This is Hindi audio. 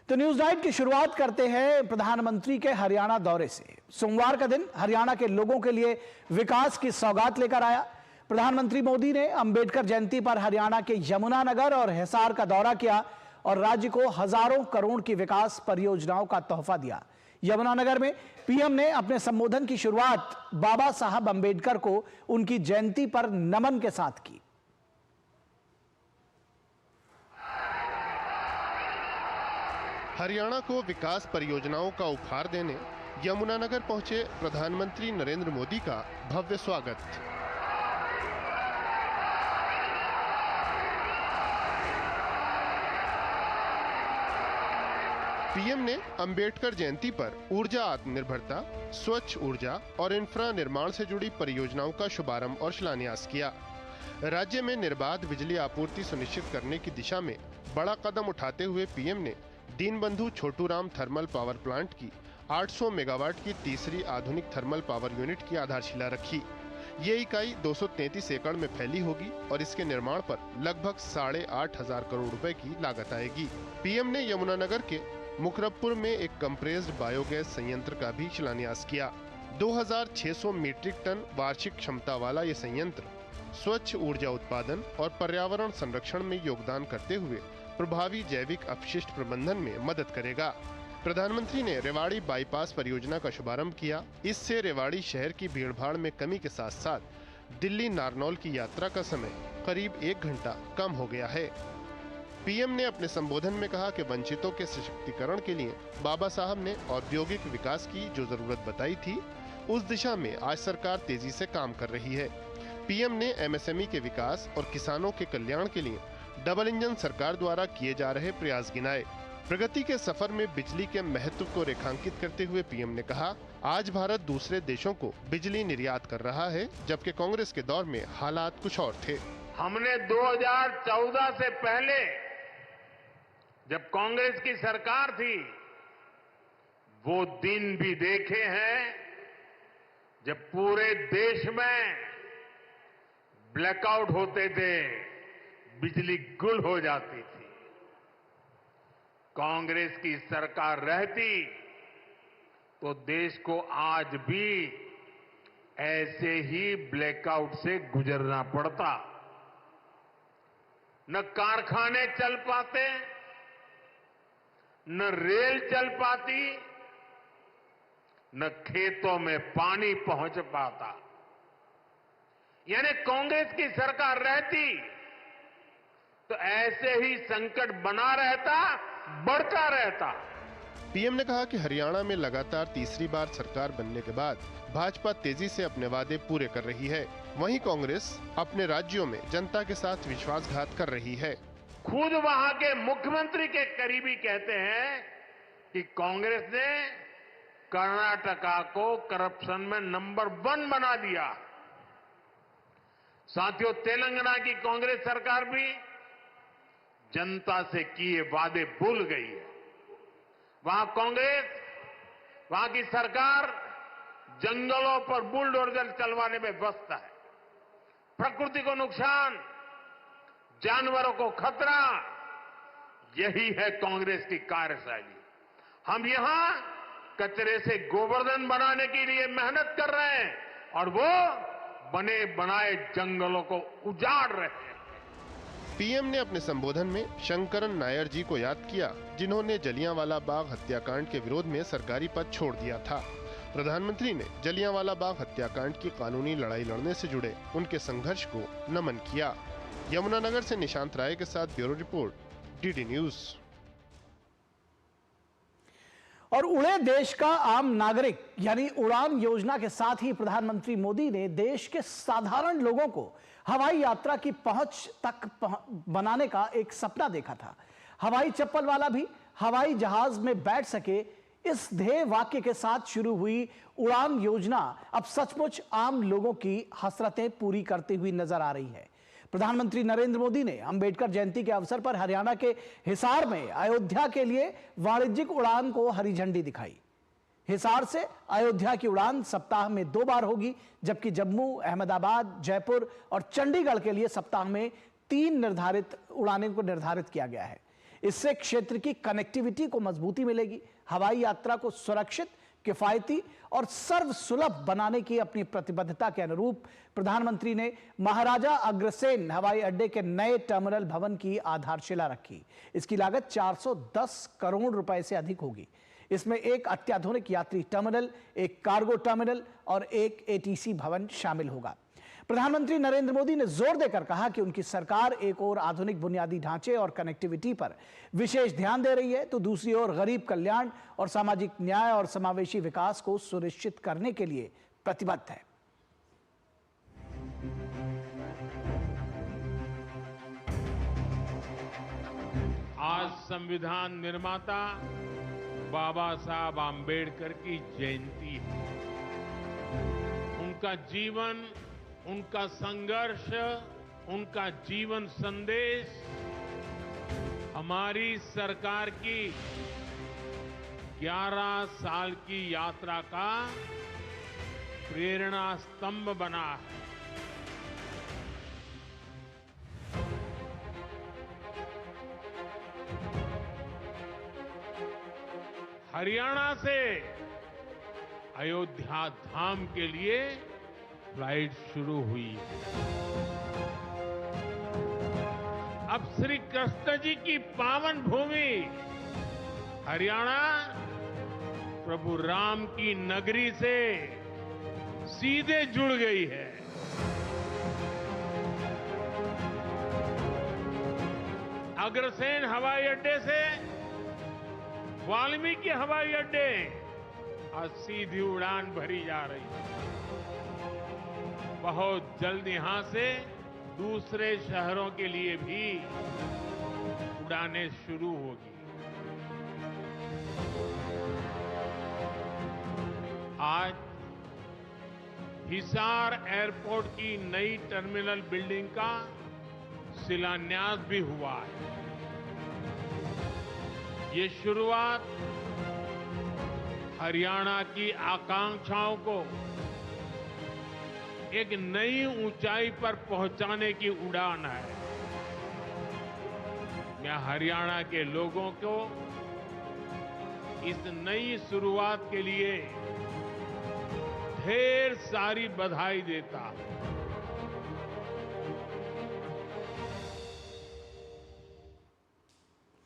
तो न्यूज नाइट की शुरुआत करते हैं प्रधानमंत्री के हरियाणा दौरे से। सोमवार का दिन हरियाणा के लोगों के लिए विकास की सौगात लेकर आया। प्रधानमंत्री मोदी ने अंबेडकर जयंती पर हरियाणा के यमुनानगर और हिसार का दौरा किया और राज्य को हजारों करोड़ की विकास परियोजनाओं का तोहफा दिया। यमुनानगर में पीएम ने अपने संबोधन की शुरुआत बाबा साहब अंबेडकर को उनकी जयंती पर नमन के साथ की। हरियाणा को विकास परियोजनाओं का उपहार देने यमुनानगर पहुंचे प्रधानमंत्री नरेंद्र मोदी का भव्य स्वागत। पीएम ने अंबेडकर जयंती पर ऊर्जा आत्मनिर्भरता, स्वच्छ ऊर्जा और इंफ्रा निर्माण से जुड़ी परियोजनाओं का शुभारंभ और शिलान्यास किया। राज्य में निर्बाध बिजली आपूर्ति सुनिश्चित करने की दिशा में बड़ा कदम उठाते हुए पीएम ने Deenbandhu Chhoturam thermal power plant की 800 मेगावाट की तीसरी आधुनिक थर्मल पावर यूनिट की आधारशिला रखी। ये इकाई 233 एकड़ में फैली होगी और इसके निर्माण पर लगभग 8,500 करोड़ रुपए की लागत आएगी। पीएम ने यमुनानगर के मुकरबपुर में एक कंप्रेस्ड बायोगैस संयंत्र का भी शिलान्यास किया। 2600 मीट्रिक टन वार्षिक क्षमता वाला ये संयंत्र स्वच्छ ऊर्जा उत्पादन और पर्यावरण संरक्षण में योगदान करते हुए प्रभावी जैविक अपशिष्ट प्रबंधन में मदद करेगा। प्रधानमंत्री ने रेवाड़ी बाईपास परियोजना का शुभारंभ किया। इससे रेवाड़ी शहर की भीड़भाड़ में कमी के साथ साथ दिल्ली नारनौल की यात्रा का समय करीब 1 घंटा कम हो गया है। पीएम ने अपने संबोधन में कहा कि वंचितों के सशक्तिकरण के लिए बाबा साहब ने औद्योगिक विकास की जो जरूरत बताई थी, उस दिशा में आज सरकार तेजी से काम कर रही है। पीएम ने एमएसएमई के विकास और किसानों के कल्याण के लिए डबल इंजन सरकार द्वारा किए जा रहे प्रयास गिनाए। प्रगति के सफर में बिजली के महत्व को रेखांकित करते हुए पीएम ने कहा, आज भारत दूसरे देशों को बिजली निर्यात कर रहा है, जबकि कांग्रेस के दौर में हालात कुछ और थे। हमने 2014 से पहले जब कांग्रेस की सरकार थी, वो दिन भी देखे हैं जब पूरे देश में ब्लैकआउट होते थे, बिजली गुल हो जाती थी। कांग्रेस की सरकार रहती तो देश को आज भी ऐसे ही ब्लैकआउट से गुजरना पड़ता। न कारखाने चल पाते, न रेल चल पाती, न खेतों में पानी पहुंच पाता। यानी कांग्रेस की सरकार रहती तो ऐसे ही संकट बना रहता, बढ़ता रहता। पीएम ने कहा कि हरियाणा में लगातार तीसरी बार सरकार बनने के बाद भाजपा तेजी से अपने वादे पूरे कर रही है। वहीं कांग्रेस अपने राज्यों में जनता के साथ विश्वासघात कर रही है। खुद वहां के मुख्यमंत्री के करीबी कहते हैं कि कांग्रेस ने कर्नाटका को करप्शन में नंबर 1 बना दिया। साथियों, तेलंगाना की कांग्रेस सरकार भी जनता से किए वादे भूल गई है। वहां कांग्रेस, वहां की सरकार जंगलों पर बुलडोजर चलवाने में व्यस्त है। प्रकृति को नुकसान, जानवरों को खतरा, यही है कांग्रेस की कार्यशैली। हम यहां कचरे से गोवर्धन बनाने के लिए मेहनत कर रहे हैं और वो बने बनाए जंगलों को उजाड़ रहे हैं। पीएम ने अपने संबोधन में शंकरन नायर जी को याद किया, जिन्होंने जलियांवाला बाग हत्याकांड के विरोध में सरकारी पद छोड़ दिया था। प्रधानमंत्री ने जलियांवाला बाग हत्याकांड की कानूनी लड़ाई लड़ने से जुड़े उनके संघर्ष को नमन किया। यमुनानगर से निशांत राय के साथ ब्यूरो रिपोर्ट, डीडी न्यूज। और उड़े देश का आम नागरिक यानी उड़ान योजना के साथ ही प्रधानमंत्री मोदी ने देश के साधारण लोगों को हवाई यात्रा की पहुंच तक बनाने का एक सपना देखा था। हवाई चप्पल वाला भी हवाई जहाज में बैठ सके, इस ध्येय वाक्य के साथ शुरू हुई उड़ान योजना अब सचमुच आम लोगों की हसरतें पूरी करती हुई नजर आ रही है। प्रधानमंत्री नरेंद्र मोदी ने अंबेडकर जयंती के अवसर पर हरियाणा के हिसार में अयोध्या के लिए वाणिज्यिक उड़ान को हरी झंडी दिखाई। हिसार से अयोध्या की उड़ान सप्ताह में 2 बार होगी, जबकि जम्मू, अहमदाबाद, जयपुर और चंडीगढ़ के लिए सप्ताह में 3 निर्धारित उड़ानें को निर्धारित किया गया है। इससे क्षेत्र की कनेक्टिविटी को मजबूती मिलेगी। हवाई यात्रा को सुरक्षित, किफायती और सर्वसुलभ बनाने की अपनी प्रतिबद्धता के अनुरूप प्रधानमंत्री ने महाराजा अग्रसेन हवाई अड्डे के नए टर्मिनल भवन की आधारशिला रखी। इसकी लागत 410 करोड़ रुपए से अधिक होगी। इसमें एक अत्याधुनिक यात्री टर्मिनल, एक कार्गो टर्मिनल और एक एटीसी भवन शामिल होगा। प्रधानमंत्री नरेंद्र मोदी ने जोर देकर कहा कि उनकी सरकार एक ओर आधुनिक बुनियादी ढांचे और कनेक्टिविटी पर विशेष ध्यान दे रही है, तो दूसरी ओर गरीब कल्याण और सामाजिक न्याय और समावेशी विकास को सुनिश्चित करने के लिए प्रतिबद्ध है। आज संविधान निर्माता बाबा साहब आम्बेडकर की जयंती है। उनका जीवन, उनका संघर्ष, उनका जीवन संदेश हमारी सरकार की 11 साल की यात्रा का प्रेरणा स्तंभ बना है। हरियाणा से अयोध्या धाम के लिए फ्लाइट शुरू हुई है। अब श्री कृष्ण जी की पावन भूमि हरियाणा प्रभु राम की नगरी से सीधे जुड़ गई है। अग्रसेन हवाई अड्डे से वाल्मीकि हवाई अड्डे आज सीधी उड़ान भरी जा रही है। बहुत जल्द यहां से दूसरे शहरों के लिए भी उड़ानें शुरू होगी। आज हिसार एयरपोर्ट की नई टर्मिनल बिल्डिंग का शिलान्यास भी हुआ है। ये शुरुआत हरियाणा की आकांक्षाओं को एक नई ऊंचाई पर पहुंचाने की उड़ान है। मैं हरियाणा के लोगों को इस नई शुरुआत के लिए ढेर सारी बधाई देता हूं।